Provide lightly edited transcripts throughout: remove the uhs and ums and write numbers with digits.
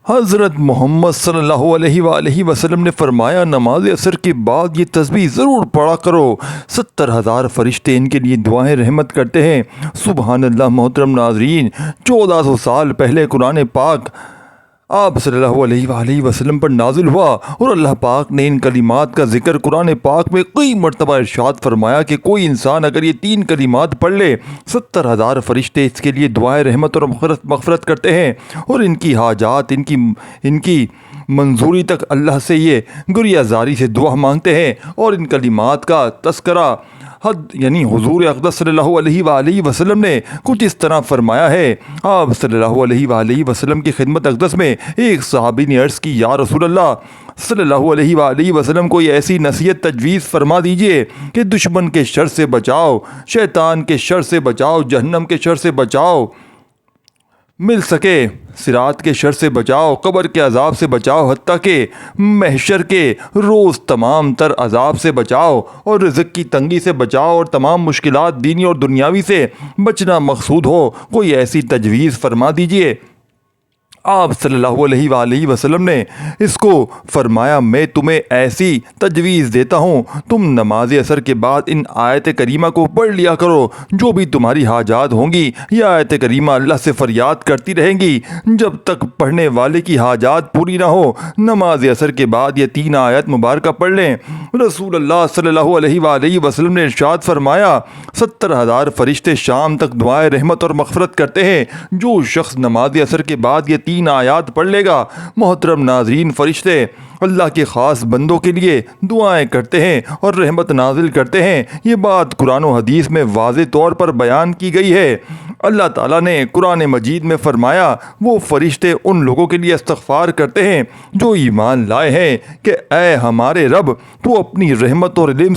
حضرت محمد صلی اللہ علیہ وآلہ وسلم نے فرمایا، نماز عصر کے بعد یہ تسبیح ضرور پڑھا کرو، 70,000 فرشتے ان کے لیے دعائیں رحمت کرتے ہیں۔ سبحان اللہ۔ محترم ناظرین، 1400 سال پہلے قرآن پاک آپ صلی اللہ علیہ وآلہ وسلم پر نازل ہوا، اور اللہ پاک نے ان کلمات کا ذکر قرآن پاک میں کئی مرتبہ ارشاد فرمایا کہ کوئی انسان اگر یہ 3 کلمات پڑھ لے، 70,000 فرشتے اس کے لیے دعائیں رحمت اور مغفرت کرتے ہیں، اور ان کی حاجات، ان کی منظوری تک اللہ سے یہ گریہ زاری سے دعا مانگتے ہیں۔ اور ان کلمات کا تذکرہ یعنی حضور اقدس صلی اللہ علیہ وآلہ وسلم نے کچھ اس طرح فرمایا ہے۔ آپ صلی اللہ علیہ وآلہ وسلم کی خدمت اقدس میں ایک صحابی نے عرض کی، یا رسول اللہ صلی اللہ علیہ وآلہ وسلم کوئی ایسی نصیحت تجویز فرما دیجئے کہ دشمن کے شر سے بچاؤ، شیطان کے شر سے بچاؤ، جہنم کے شر سے بچاؤ مل سکے، صراط کے شر سے بچاؤ، قبر کے عذاب سے بچاؤ، حتیٰ کہ محشر کے روز تمام تر عذاب سے بچاؤ، اور رزق کی تنگی سے بچاؤ، اور تمام مشکلات دینی اور دنیاوی سے بچنا مقصود ہو، کوئی ایسی تجویز فرما دیجئے۔ آپ صلی اللہ علیہ وآلہ وسلم نے اس کو فرمایا، میں تمہیں ایسی تجویز دیتا ہوں، تم نماز عصر کے بعد ان آیت کریمہ کو پڑھ لیا کرو، جو بھی تمہاری حاجات ہوں گی یہ آیت کریمہ اللہ سے فریاد کرتی رہیں گی جب تک پڑھنے والے کی حاجات پوری نہ ہو۔ نماز عصر کے بعد یہ 3 آیت مبارکہ پڑھ لیں۔ رسول اللہ صلی اللہ علیہ وآلہ وسلم نے ارشاد فرمایا، 70,000 فرشتے شام تک دعائیں رحمت اور مغفرت کرتے ہیں۔ جو شخص نماز عصر کے بعد یہ 3 آیات پڑھ لے گا، محترم ناظرین، فرشتے اللہ کے خاص بندوں کے لیے دعائیں کرتے ہیں اور رحمت نازل کرتے ہیں۔ یہ بات قرآن و حدیث میں واضح طور پر بیان کی گئی ہے۔ اللہ تعالیٰ نے قرآن مجید میں فرمایا، وہ فرشتے ان لوگوں کے لیے استغفار کرتے ہیں جو ایمان لائے ہیں کہ اے ہمارے رب، تو اپنی رحمت اور علم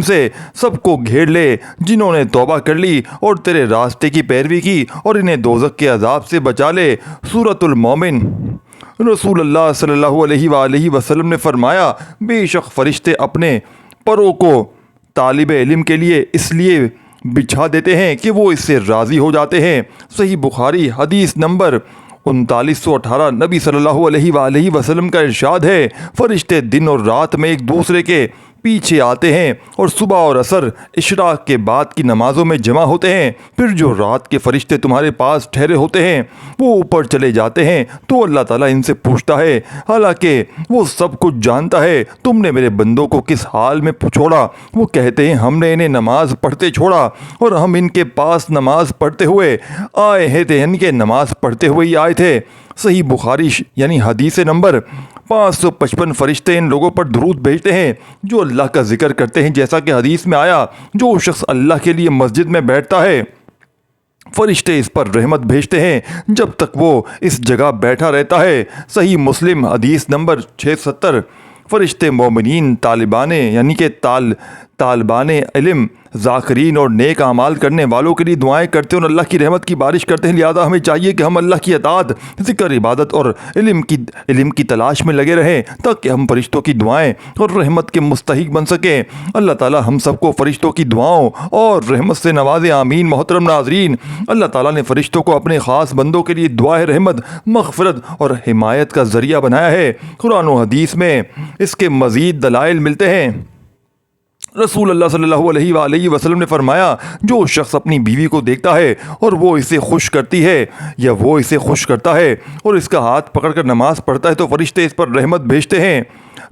سے سب کو گھیر لے جنہوں نے توبہ کر لی اور تیرے راستے کی پیروی کی، اور انہیں دوزخ کے عذاب سے بچا لے۔ سورۃ المومن۔ رسول اللہ صلی اللہ علیہ وآلہ وسلم نے فرمایا، بے شک فرشتے اپنے پروں کو طالب علم کے لیے اس لیے بچھا دیتے ہیں کہ وہ اس سے راضی ہو جاتے ہیں۔ صحیح بخاری حدیث نمبر 3918۔ نبی صلی اللہ علیہ وآلہ وسلم کا ارشاد ہے، فرشتے دن اور رات میں ایک دوسرے کے پیچھے آتے ہیں اور صبح اور عصر اشراق کے بعد کی نمازوں میں جمع ہوتے ہیں۔ پھر جو رات کے فرشتے تمہارے پاس ٹھہرے ہوتے ہیں وہ اوپر چلے جاتے ہیں تو اللہ تعالیٰ ان سے پوچھتا ہے، حالانکہ وہ سب کچھ جانتا ہے، تم نے میرے بندوں کو کس حال میں چھوڑا؟ وہ کہتے ہیں، ہم نے انہیں نماز پڑھتے چھوڑا، اور ہم ان کے پاس نماز پڑھتے ہوئے آئے ہیں، یعنی کہ نماز پڑھتے ہوئے ہی آئے تھے۔ صحیح بخاری یعنی حدیث نمبر 555۔ فرشتے ان لوگوں پر درود بھیجتے ہیں جو اللہ کا ذکر کرتے ہیں، جیسا کہ حدیث میں آیا، جو شخص اللہ کے لیے مسجد میں بیٹھتا ہے فرشتے اس پر رحمت بھیجتے ہیں جب تک وہ اس جگہ بیٹھا رہتا ہے۔ صحیح مسلم حدیث نمبر 670۔ فرشتے مومنین، طالبان علم، ذاکرین اور نیک اعمال کرنے والوں کے لیے دعائیں کرتے ہیں اور اللہ کی رحمت کی بارش کرتے ہیں۔ لہذا ہمیں چاہیے کہ ہم اللہ کی اطاعت، ذکر، عبادت اور علم کی تلاش میں لگے رہیں تاکہ ہم فرشتوں کی دعائیں اور رحمت کے مستحق بن سکیں۔ اللہ تعالیٰ ہم سب کو فرشتوں کی دعاؤں اور رحمت سے نوازے، آمین۔ محترم ناظرین، اللہ تعالیٰ نے فرشتوں کو اپنے خاص بندوں کے لیے دعائیں رحمت، مغفرت اور حمایت کا ذریعہ بنایا ہے۔ قرآن و حدیث میں اس کے مزید دلائل ملتے ہیں۔ رسول اللہ صلی اللہ علیہ وآلہ وسلم نے فرمایا، جو شخص اپنی بیوی کو دیکھتا ہے اور وہ اسے خوش کرتی ہے یا وہ اسے خوش کرتا ہے اور اس کا ہاتھ پکڑ کر نماز پڑھتا ہے تو فرشتے اس پر رحمت بھیجتے ہیں۔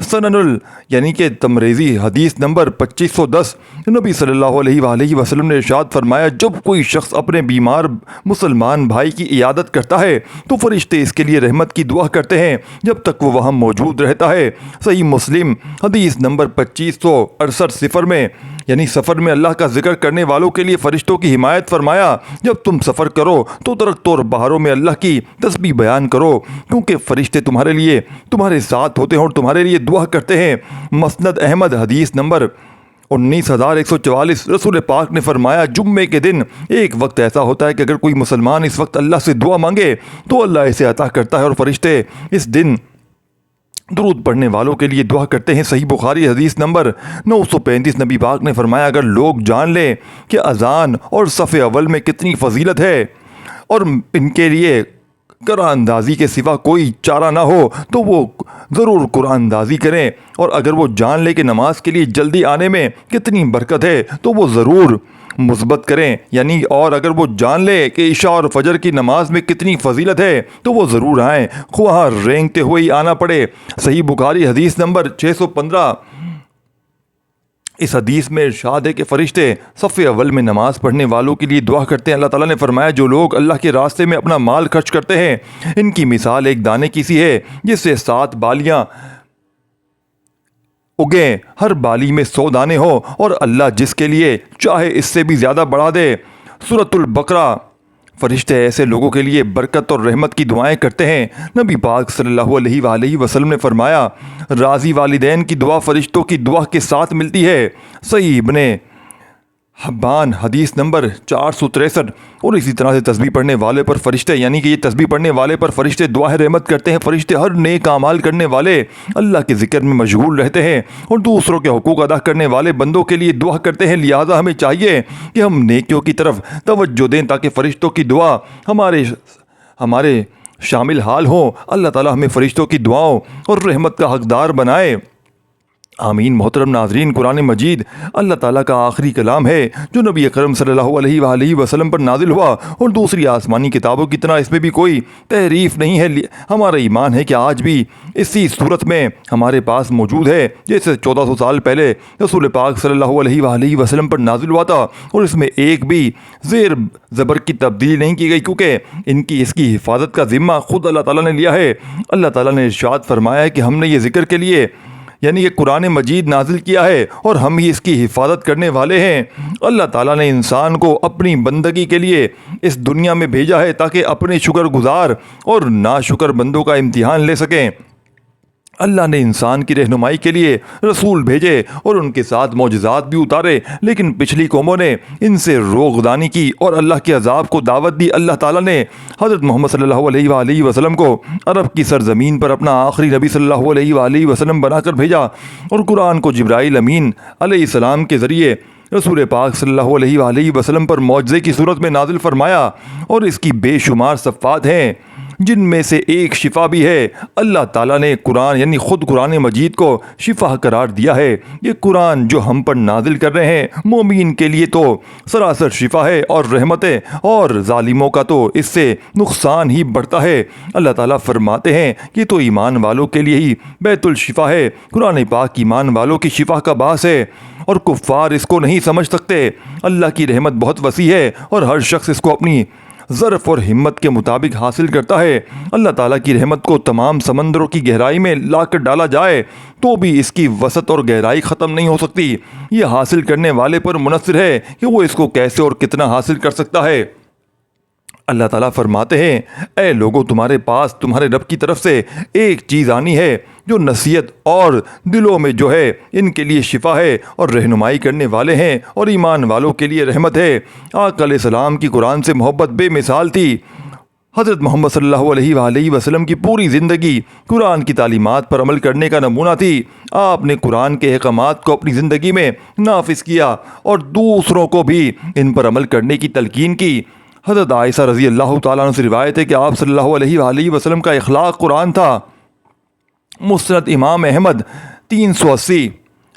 سنن یعنی کہ تمریزی حدیث نمبر 2510۔ نبی صلی اللہ علیہ وآلہ وسلم نے ارشاد فرمایا، جب کوئی شخص اپنے بیمار مسلمان بھائی کی عیادت کرتا ہے تو فرشتے اس کے لیے رحمت کی دعا کرتے ہیں جب تک وہ وہاں موجود رہتا ہے۔ صحیح مسلم حدیث نمبر 2568۔ سفر میں اللہ کا ذکر کرنے والوں کے لیے فرشتوں کی حمایت فرمایا، جب تم سفر کرو تو درختوں اور بہاروں میں اللہ کی تسبیح بیان کرو، کیونکہ فرشتے تمہارے ساتھ ہوتے ہیں اور تمہارے لیے دعا کرتے ہیں۔ مسند احمد حدیث نمبر 19144۔ رسول پاک نے فرمایا، جمعے کے دن ایک وقت ایسا ہوتا ہے کہ اگر کوئی مسلمان اس وقت اللہ سے دعا مانگے تو اللہ اسے عطا کرتا ہے، اور فرشتے اس دن درود پڑھنے والوں کے لیے دعا کرتے ہیں۔ صحیح بخاری حدیث نمبر 935۔ نبی پاک نے فرمایا، اگر لوگ جان لیں کہ اذان اور صف اول میں کتنی فضیلت ہے اور ان کے لیے قرآن اندازی کے سوا کوئی چارہ نہ ہو تو وہ ضرور قرآن اندازی کریں، اور اگر وہ جان لے کہ نماز کے لیے جلدی آنے میں کتنی برکت ہے تو وہ ضرور مثبت کریں، یعنی اور اگر وہ جان لے کہ عشاء اور فجر کی نماز میں کتنی فضیلت ہے تو وہ ضرور آئیں، خواہ رینگتے ہوئے ہی آنا پڑے۔ صحیح بخاری حدیث نمبر 615۔ اس حدیث میں ارشاد ہے کہ فرشتے صف اول میں نماز پڑھنے والوں کے لیے دعا کرتے ہیں۔ اللہ تعالیٰ نے فرمایا جو لوگ اللہ کے راستے میں اپنا مال خرچ کرتے ہیں ان کی مثال ایک دانے کی سی ہے جس سے 7 بالیاں اگیں، ہر بالی میں 100 دانے ہو، اور اللہ جس کے لیے چاہے اس سے بھی زیادہ بڑھا دے۔ سورۃ البقرہ۔ فرشتے ایسے لوگوں کے لیے برکت اور رحمت کی دعائیں کرتے ہیں۔ نبی پاک صلی اللہ علیہ وآلہ وسلم نے فرمایا راضی والدین کی دعا فرشتوں کی دعا کے ساتھ ملتی ہے۔ صحیح ابن حبان حدیث نمبر 463۔ اور اسی طرح سے تسبیح پڑھنے والے پر فرشتے، یعنی کہ یہ تسبیح پڑھنے والے پر فرشتے دعائیں رحمت کرتے ہیں۔ فرشتے ہر نیک اعمال کرنے والے اللہ کے ذکر میں مشغول رہتے ہیں اور دوسروں کے حقوق ادا کرنے والے بندوں کے لیے دعا کرتے ہیں، لہٰذا ہمیں چاہیے کہ ہم نیکیوں کی طرف توجہ دیں تاکہ فرشتوں کی دعا ہمارے شامل حال ہوں۔ اللہ تعالیٰ ہمیں فرشتوں کی دعاؤں اور رحمت کا حقدار بنائے، آمین۔ محترم ناظرین، قرآن مجید اللہ تعالیٰ کا آخری کلام ہے جو نبی اکرم صلی اللہ علیہ وآلہ وسلم پر نازل ہوا، اور دوسری آسمانی کتابوں کی طرح اس میں بھی کوئی تحریف نہیں ہے۔ ہمارا ایمان ہے کہ آج بھی اسی صورت میں ہمارے پاس موجود ہے جیسے 1400 سال پہلے رسول پاک صلی اللہ علیہ وآلہ وسلم پر نازل ہوا تھا، اور اس میں ایک بھی زیر زبر کی تبدیلی نہیں کی گئی، کیونکہ اس کی حفاظت کا ذمہ خود اللہ تعالیٰ نے لیا ہے۔ اللہ تعالیٰ نے ارشاد فرمایا ہے کہ ہم نے یہ ذکر کے لیے یعنی یہ قرآن مجید نازل کیا ہے اور ہم ہی اس کی حفاظت کرنے والے ہیں۔ اللہ تعالیٰ نے انسان کو اپنی بندگی کے لیے اس دنیا میں بھیجا ہے تاکہ اپنے شکر گزار اور ناشکر بندوں کا امتحان لے سکیں۔ اللہ نے انسان کی رہنمائی کے لیے رسول بھیجے اور ان کے ساتھ معجزات بھی اتارے، لیکن پچھلی قوموں نے ان سے روغدانی کی اور اللہ کے عذاب کو دعوت دی۔ اللہ تعالیٰ نے حضرت محمد صلی اللہ علیہ وآلہ وسلم کو عرب کی سرزمین پر اپنا آخری نبی صلی اللہ علیہ وآلہ وسلم بنا کر بھیجا، اور قرآن کو جبرائیل امین علیہ السلام کے ذریعے رسول پاک صلی اللہ علیہ وآلہ وسلم پر معجزے کی صورت میں نازل فرمایا، اور اس کی بے شمار صفات ہیں جن میں سے ایک شفا بھی ہے۔ اللہ تعالیٰ نے قرآن یعنی خود قرآن مجید کو شفا قرار دیا ہے۔ یہ قرآن جو ہم پر نازل کر رہے ہیں مومین کے لیے تو سراسر شفا ہے اور رحمت ہے، اور ظالموں کا تو اس سے نقصان ہی بڑھتا ہے۔ اللہ تعالیٰ فرماتے ہیں کہ تو ایمان والوں کے لیے ہی بیت الشفا ہے۔ قرآن پاک ایمان والوں کی شفا کا باعث ہے، اور کفار اس کو نہیں سمجھ سکتے۔ اللہ کی رحمت بہت وسیع ہے اور ہر شخص اس کو اپنی ظرف اور ہمت کے مطابق حاصل کرتا ہے۔ اللہ تعالیٰ کی رحمت کو تمام سمندروں کی گہرائی میں لا کر ڈالا جائے تو بھی اس کی وسعت اور گہرائی ختم نہیں ہو سکتی۔ یہ حاصل کرنے والے پر منحصر ہے کہ وہ اس کو کیسے اور کتنا حاصل کر سکتا ہے۔ اللہ تعالیٰ فرماتے ہیں اے لوگو، تمہارے پاس تمہارے رب کی طرف سے ایک چیز آنی ہے جو نصیحت اور دلوں میں جو ہے ان کے لیے شفا ہے اور رہنمائی کرنے والے ہیں، اور ایمان والوں کے لیے رحمت ہے۔ آقا علیہ السلام کی قرآن سے محبت بے مثال تھی۔ حضرت محمد صلی اللہ علیہ وآلہ وسلم کی پوری زندگی قرآن کی تعلیمات پر عمل کرنے کا نمونہ تھی۔ آپ نے قرآن کے احکامات کو اپنی زندگی میں نافذ کیا اور دوسروں کو بھی ان پر عمل کرنے کی تلقین کی۔ حضرت عائشہ رضی اللہ تعالیٰ عنہ سے روایت ہے کہ آپ صلی اللہ علیہ وآلہ وسلم کا اخلاق قرآن تھا۔ مسند امام احمد 380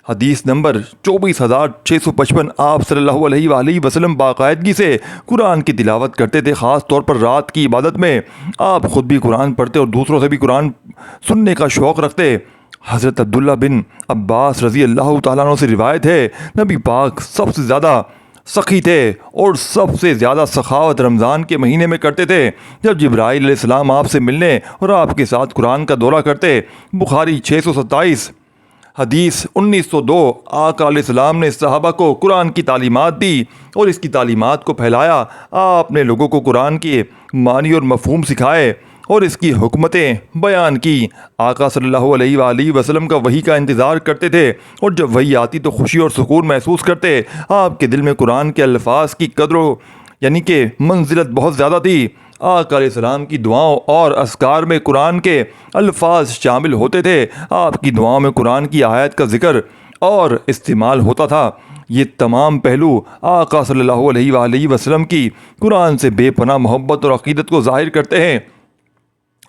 حدیث نمبر 24,655۔ آپ صلی اللہ علیہ وآلہ وسلم باقاعدگی سے قرآن کی تلاوت کرتے تھے، خاص طور پر رات کی عبادت میں آپ خود بھی قرآن پڑھتے اور دوسروں سے بھی قرآن سننے کا شوق رکھتے۔ حضرت عبداللہ بن عباس رضی اللہ تعالیٰ عنہ سے روایت ہے نبی پاک سب سے زیادہ سخی تھے اور سب سے زیادہ سخاوت رمضان کے مہینے میں کرتے تھے، جب جبرائیل علیہ السلام آپ سے ملنے اور آپ کے ساتھ قرآن کا دورہ کرتے۔ بخاری 627 حدیث 1902۔ آقا علیہ السلام نے صحابہ کو قرآن کی تعلیمات دی اور اس کی تعلیمات کو پھیلایا۔ آپ نے لوگوں کو قرآن کے معنی اور مفہوم سکھائے اور اس کی حکمتیں بیان کی۔ آقا صلی اللہ علیہ وآلہ وسلم کا وحی کا انتظار کرتے تھے، اور جب وحی آتی تو خوشی اور سکون محسوس کرتے۔ آپ کے دل میں قرآن کے الفاظ کی قدر یعنی کہ منزلت بہت زیادہ تھی۔ آقا علیہ السلام کی دعاؤں اور اذکار میں قرآن کے الفاظ شامل ہوتے تھے۔ آپ کی دعاؤں میں قرآن کی آیت کا ذکر اور استعمال ہوتا تھا۔ یہ تمام پہلو آقا صلی اللہ علیہ وآلہ وسلم کی قرآن سے بے پناہ محبت اور عقیدت کو ظاہر کرتے ہیں۔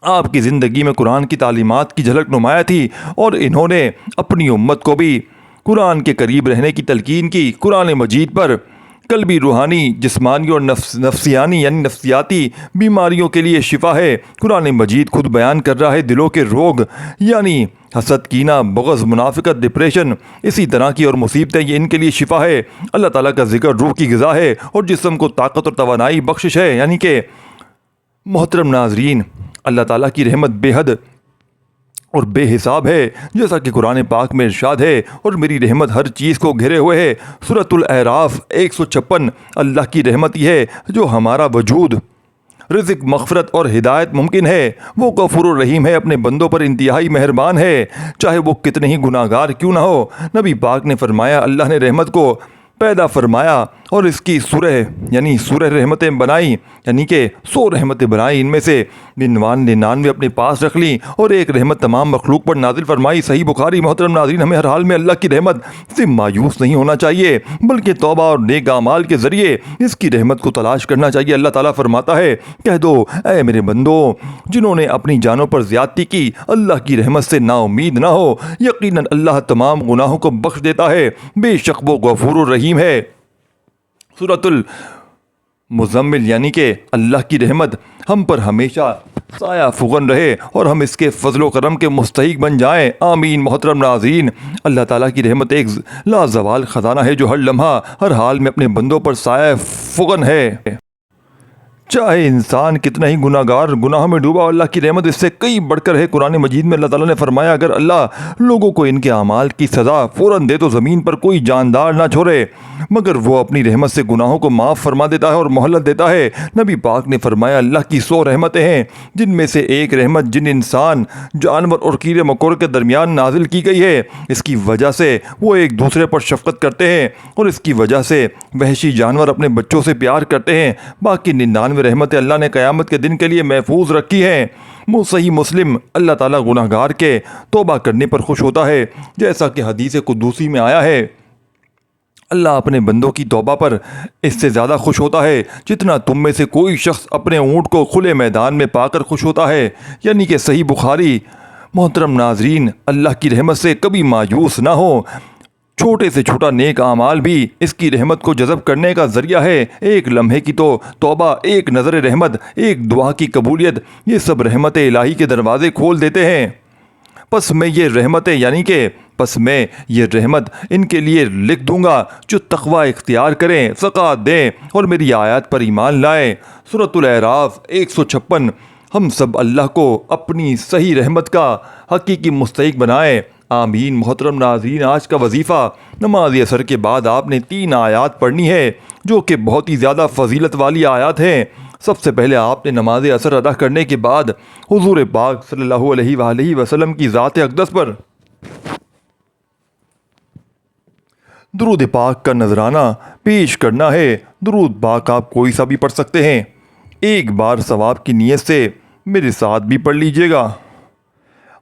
آپ کی زندگی میں قرآن کی تعلیمات کی جھلک نمایاں تھی اور انہوں نے اپنی امت کو بھی قرآن کے قریب رہنے کی تلقین کی۔ قرآن مجید پر قلبی، روحانی، جسمانی اور نفسیانی یعنی نفسیاتی بیماریوں کے لیے شفا ہے۔ قرآن مجید خود بیان کر رہا ہے دلوں کے روگ یعنی حسد، کینہ، بغض، منافقت، ڈپریشن، اسی طرح کی اور مصیبتیں، یہ ان کے لیے شفا ہے۔ اللہ تعالیٰ کا ذکر روح کی غذا ہے اور جسم کو طاقت اور توانائی بخشش ہے۔ یعنی کہ محترم ناظرین، اللہ تعالیٰ کی رحمت بے حد اور بے حساب ہے، جیسا کہ قرآن پاک میں ارشاد ہے، اور میری رحمت ہر چیز کو گھیرے ہوئے ہے۔ سورۃ الاعراف 156۔ اللہ کی رحمت یہ ہے جو ہمارا وجود، رزق، مغفرت اور ہدایت ممکن ہے۔ وہ غفور الرحیم ہے، اپنے بندوں پر انتہائی مہربان ہے، چاہے وہ کتنے ہی گناہ گار کیوں نہ ہو۔ نبی پاک نے فرمایا اللہ نے رحمت کو پیدا فرمایا اور اس کی سورہ رحمتیں بنائی، یعنی کہ 100 رحمتیں بنائی، ان میں سے 99 اپنے پاس رکھ لیں اور ایک رحمت تمام مخلوق پر نازل فرمائی۔ صحیح بخاری۔ محترم ناظرین، ہمیں ہر حال میں اللہ کی رحمت سے مایوس نہیں ہونا چاہیے، بلکہ توبہ اور نیک اعمال کے ذریعے اس کی رحمت کو تلاش کرنا چاہیے۔ اللہ تعالیٰ فرماتا ہے کہہ دو اے میرے بندو جنہوں نے اپنی جانوں پر زیادتی کی، اللہ کی رحمت سے نا امید نہ ہو، یقیناً اللہ تمام گناہوں کو بخش دیتا ہے، بے شک وہ غفور الرحیم ہے۔ سورۃ المزمل، یعنی کہ اللہ کی رحمت ہم پر ہمیشہ سایہ فغن رہے اور ہم اس کے فضل و کرم کے مستحق بن جائیں، آمین۔ محترم ناظرین، اللہ تعالیٰ کی رحمت ایک لازوال خزانہ ہے جو ہر لمحہ ہر حال میں اپنے بندوں پر سایہ فغن ہے، چاہے انسان کتنا ہی گناہوں میں ڈوبا، اللہ کی رحمت اس سے کئی بڑھ کر ہے۔ قرآن مجید میں اللہ تعالیٰ نے فرمایا اگر اللہ لوگوں کو ان کے اعمال کی سزا فوراً دے تو زمین پر کوئی جاندار نہ چھوڑے، مگر وہ اپنی رحمت سے گناہوں کو معاف فرما دیتا ہے اور مہلت دیتا ہے۔ نبی پاک نے فرمایا اللہ کی 100 رحمتیں ہیں، جن میں سے ایک رحمت جن انسان، جانور اور کیڑے مکوڑے کے درمیان نازل کی گئی ہے، اس کی وجہ سے وہ ایک دوسرے پر شفقت کرتے ہیں اور اس کی وجہ سے وحشی جانور اپنے بچوں سے پیار کرتے ہیں۔ باقی 99 رحمتیں اللہ نے قیامت کے دن کے لیے محفوظ رکھی ہیں۔ صحیح مسلم، اللہ تعالیٰ گناہ گار کے توبہ کرنے پر خوش ہوتا ہے، جیسا کہ حدیث قدوسی میں آیا ہے اللہ اپنے بندوں کی توبہ پر اس سے زیادہ خوش ہوتا ہے جتنا تم میں سے کوئی شخص اپنے اونٹ کو کھلے میدان میں پا کر خوش ہوتا ہے، یعنی کہ صحیح بخاری۔ محترم ناظرین، اللہ کی رحمت سے کبھی مایوس نہ ہو، چھوٹے سے چھوٹا نیک اعمال بھی اس کی رحمت کو جذب کرنے کا ذریعہ ہے۔ ایک لمحے کی تو توبہ، ایک نظر رحمت، ایک دعا کی قبولیت، یہ سب رحمت الہی کے دروازے کھول دیتے ہیں۔ پس میں یہ رحمت ان کے لیے لکھ دوں گا جو تقوی اختیار کریں، زکوٰۃ دیں اور میری آیات پر ایمان لائیں۔ سورۃ الاعراف 156۔ ہم سب اللہ کو اپنی صحیح رحمت کا حقیقی مستحق بنائیں، آمین۔ محترم ناظرین، آج کا وظیفہ نماز عصر کے بعد آپ نے 3 آیات پڑھنی ہے جو کہ بہت ہی زیادہ فضیلت والی آیات ہیں۔ سب سے پہلے آپ نے نماز عصر ادا کرنے کے بعد حضور پاک صلی اللہ علیہ وآلہ وسلم کی ذات اقدس پر درود پاک کا نذرانہ پیش کرنا ہے۔ درود پاک آپ کوئی سا بھی پڑھ سکتے ہیں، ایک بار ثواب کی نیت سے میرے ساتھ بھی پڑھ لیجئے گا۔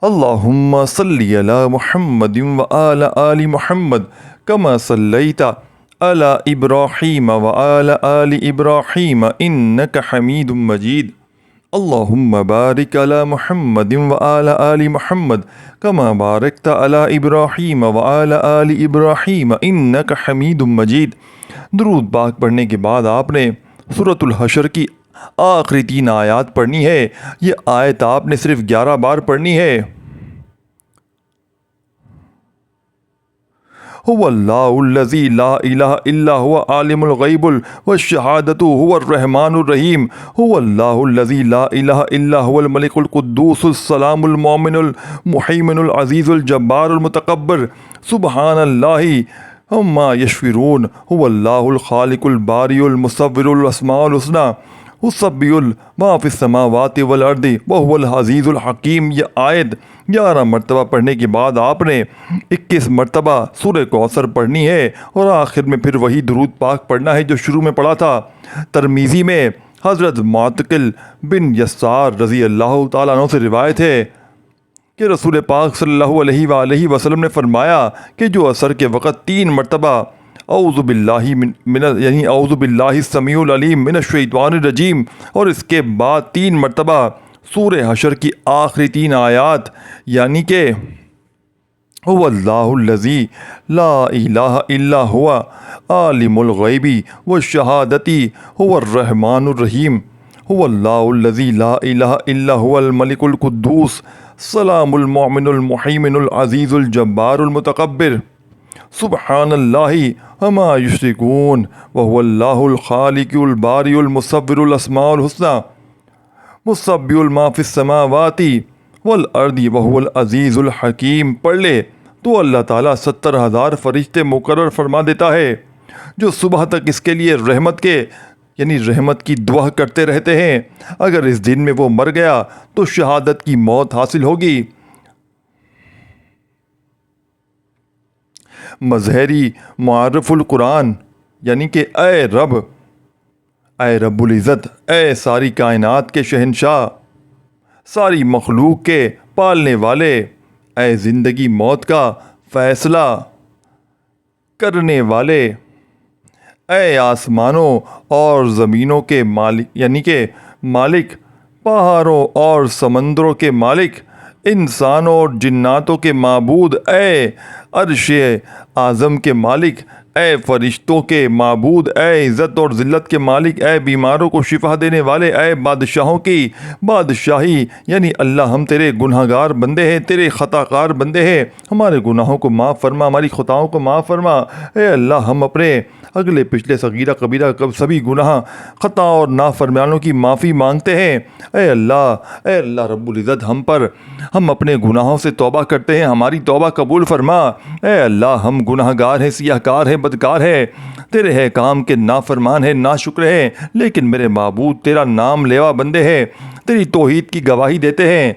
اللہم صلی علی محمد وآل آل محمد کما صلیت علی ابراہیم وآل آل ابراہیم انک حمید مجید۔ اللہم بارک علی محمد وآل آل محمد کما بارکت علی ابراہیم وآل آل ابراہیم انک حمید مجید۔ درود پاک پڑھنے کے بعد آپ نے سورۃ الحشر کی آخری 3 آیات پڑھنی ہے۔ یہ آیت آپ نے صرف 11 بار پڑھنی ہے۔ هو اللہ الذی لا الہ الا هو عالم الغیب والشہادۃ هو الرحمن الرحیم۔ هو اللہ الذی لا الہ الا هو الملک القدوس السلام المؤمن المحیمن العزیز الجبار المتکبر سبحان اللہ عما یشرکون۔ هو اللہ الخالق الباری المصور الاسماء الحسنی یسبح ما فی السماوات والارض وهو العزیز الحکیم۔ یہ آیت 11 مرتبہ پڑھنے کے بعد آپ نے 21 مرتبہ سورہ کوثر پڑھنی ہے اور آخر میں پھر وہی درود پاک پڑھنا ہے جو شروع میں پڑھا تھا۔ ترمذی میں حضرت معتقل بن یسار رضی اللہ تعالیٰ عنہ سے روایت ہے کہ رسول پاک صلی اللہ علیہ وآلہ وسلم نے فرمایا کہ جو عصر کے وقت 3 مرتبہ اعوذ باللہ السمیع العلیم من الشیطان الرجیم اور اس کے بعد 3 مرتبہ سورہ حشر کی آخری 3 آیات یعنی کہ هو اللہ الذی لا الہ الا هو عالم الغیب والشہادۃ هو الرحمن الرحیم هو اللہ الذی لا الہ الا هو الملک القدوس سلام المؤمن المحیمن العزیز الجبار المتکبر سبحان اللہ عما یشرکون وهو اللہ الخالق الباری المصور الاسماء الحسنى مسبح ما فی السماوات والارض وهو العزیز الحکیم پڑھ لے تو اللہ تعالیٰ 70,000 فرشتے مقرر فرما دیتا ہے جو صبح تک اس کے لیے رحمت کے یعنی رحمت کی دعا کرتے رہتے ہیں۔ اگر اس دن میں وہ مر گیا تو شہادت کی موت حاصل ہوگی۔ مظہری معرف القرآن یعنی کہ اے رب العزت، اے ساری کائنات کے شہنشاہ، ساری مخلوق کے پالنے والے، اے زندگی موت کا فیصلہ کرنے والے، اے آسمانوں اور زمینوں کے مالک یعنی کہ مالک، پہاڑوں اور سمندروں کے مالک، انسانوں اور جناتوں کے معبود، اے عرش اعظم کے مالک، اے فرشتوں کے معبود، اے عزت اور ذلت کے مالک، اے بیماروں کو شفا دینے والے، اے بادشاہوں کی بادشاہی یعنی اللہ ہم تیرے گناہ گار بندے ہیں، تیرے خطا کار بندے ہیں، ہمارے گناہوں کو معاف فرما، ہماری خطاؤں کو معاف فرما۔ اے اللہ ہم اپنے اگلے پچھلے صغیرہ کبیرہ سبھی گناہ خطا اور نافرمانوں کی معافی مانگتے ہیں۔ اے اللہ رب العزت ہم اپنے گناہوں سے توبہ کرتے ہیں، ہماری توبہ قبول فرما۔ اے اللہ ہم گناہ گار ہیں، سیاہ کار ہیں، بدکار ہیں، تیرے احکام کے نافرمان ہیں، ناشکر ہیں، لیکن میرے معبود تیرا نام لیوا بندے ہیں، تیری توحید کی گواہی دیتے ہیں۔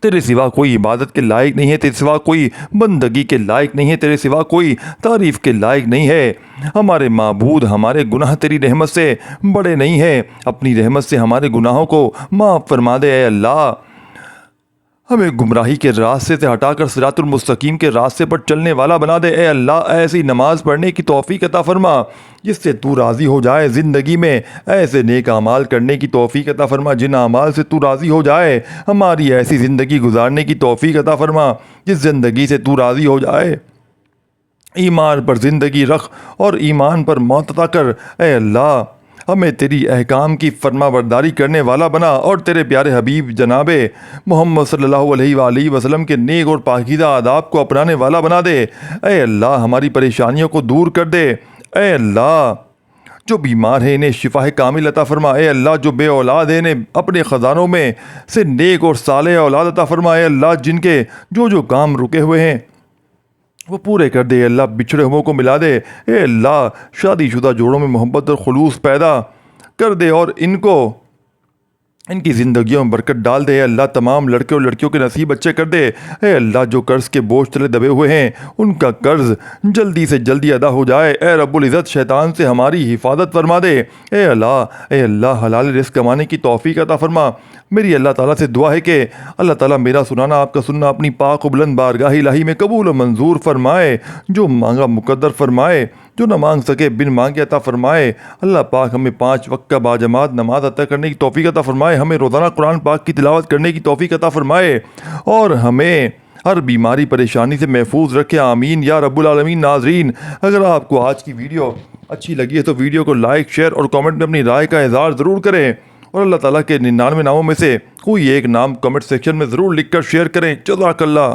تیرے سوا کوئی عبادت کے لائق نہیں ہے، تیرے سوا کوئی بندگی کے لائق نہیں ہے، تیرے سوا کوئی تعریف کے لائق نہیں ہے۔ ہمارے معبود، ہمارے گناہ تیری رحمت سے بڑے نہیں ہیں، اپنی رحمت سے ہمارے گناہوں کو معاف فرما دے۔ اے اللہ ہمیں گمراہی کے راستے سے ہٹا کر صراط المستقیم کے راستے پر چلنے والا بنا دے۔ اے اللہ ایسی نماز پڑھنے کی توفیق عطا فرما جس سے تو راضی ہو جائے، زندگی میں ایسے نیک اعمال کرنے کی توفیق عطا فرما جن اعمال سے تو راضی ہو جائے، ہماری ایسی زندگی گزارنے کی توفیق عطا فرما جس زندگی سے تو راضی ہو جائے۔ ایمان پر زندگی رکھ اور ایمان پر موت عطا کر۔ اے اللہ ہمیں تیری احکام کی فرما برداری کرنے والا بنا اور تیرے پیارے حبیب جناب محمد صلی اللہ علیہ وآلہ وسلم کے نیک اور پاکیزہ آداب کو اپنانے والا بنا دے۔ اے اللہ ہماری پریشانیوں کو دور کر دے۔ اے اللہ جو بیمار ہیں انہیں شفا کامل عطا فرما۔ اے اللہ جو بے اولاد ہیں انہیں اپنے خزانوں میں سے نیک اور صالح اولاد عطا فرما۔ اے اللہ جن کے جو کام رکے ہوئے ہیں وہ پورے کر دے۔ اللہ بچھڑے ہوئوں کو ملا دے۔ اے اللہ شادی شدہ جوڑوں میں محبت اور خلوص پیدا کر دے اور ان کی زندگیوں میں برکت ڈال دے۔ اے اللہ تمام لڑکے اور لڑکیوں کے نصیب اچھے کر دے۔ اے اللہ جو قرض کے بوجھ تلے دبے ہوئے ہیں ان کا قرض جلدی سے جلدی ادا ہو جائے۔ اے رب العزت شیطان سے ہماری حفاظت فرما دے۔ اے اللہ حلال رزق کمانے کی توفیق عطا فرما۔ میری اللہ تعالیٰ سے دعا ہے کہ اللہ تعالیٰ میرا سنانا آپ کا سننا اپنی پاک و بلند بارگاہ الہی میں قبول و منظور فرمائے، جو مانگا مقدر فرمائے، جو نہ مانگ سکے بن مانگے عطا فرمائے۔ اللہ پاک ہمیں 5 وقت کا باجماعت نماز عطا کرنے کی توفیق عطا فرمائے، ہمیں روزانہ قرآن پاک کی تلاوت کرنے کی توفیق عطا فرمائے اور ہمیں ہر بیماری پریشانی سے محفوظ رکھے، آمین یا رب العالمین۔ ناظرین اگر آپ کو آج کی ویڈیو اچھی لگی ہے تو ویڈیو کو لائک، شیئر اور کامنٹ میں اپنی رائے کا اظہار ضرور کریں اور اللہ تعالیٰ کے 99 ناموں میں سے کوئی ایک نام کمنٹ سیکشن میں ضرور لکھ کر شیئر کریں۔ جزاک اللہ۔